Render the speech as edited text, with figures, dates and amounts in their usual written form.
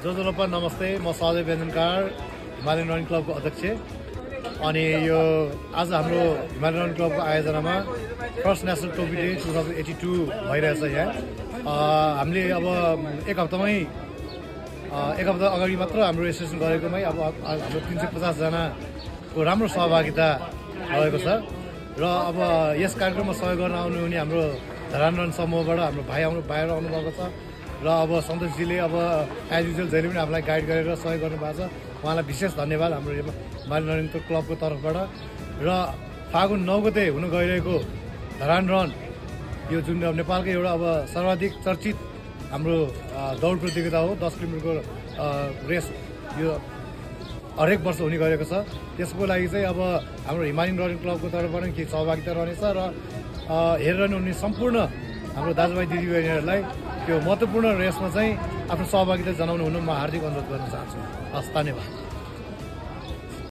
जोजोलोपा नमस्ते, म सजय व्यञ्जनकार, Himalayan running क्लबको अध्यक्ष। अनि यो आज हाम्रो हिमालयन रनिङ क्लबको आयोजनामा फर्स्ट नेसनल ट्रोफी डे 2082 भइरहेछ यहाँ। हामीले अब एक हप्ता अगाडि मात्र हाम्रो रेजिस्ट्रेसन गरेकोमै अब हाम्रो 350 जनाको राम्रो सहभागिता रहेको छ। र अब यस कार्यक्रममा सहयोग गर्न आउनुहुने हाम्रो धरान रन समूहबाट हाम्रो भाइहरू आउनुभएको छ। र अब सन्तोषजीले अब एज युजुअल जहिले पनि हामीलाई गाइड गरेर सहयोग गर्नुभएको छ। उहाँलाई विशेष धन्यवाद हाम्रो हिमालयन रनिङ क्लबको तर्फबाट। र फागुन 9 गते हुन गइरहेको धरान रन, यो जुन नेपालकै एउटा अब सर्वाधिक चर्चित हाम्रो दौड प्रतियोगिता हो। 10 किलोमिटरको रेस यो हरेक वर्ष हुने गरेको छ। त्यसको लागि चाहिँ अब हाम्रो हिमालयन रनिङ क्लबको तर्फबाट केही सहभागिता रहनेछ। र हेरेर हुने सम्पूर्ण हाम्रो दाजुभाइ दिदीबहिनीहरूलाई त्यो महत्त्वपूर्ण रेसमा चाहिँ आफ्नो सहभागिता जनाउनु हुन म हार्दिक अनुरोध गर्न चाहन्छु। हस्, धन्यवाद।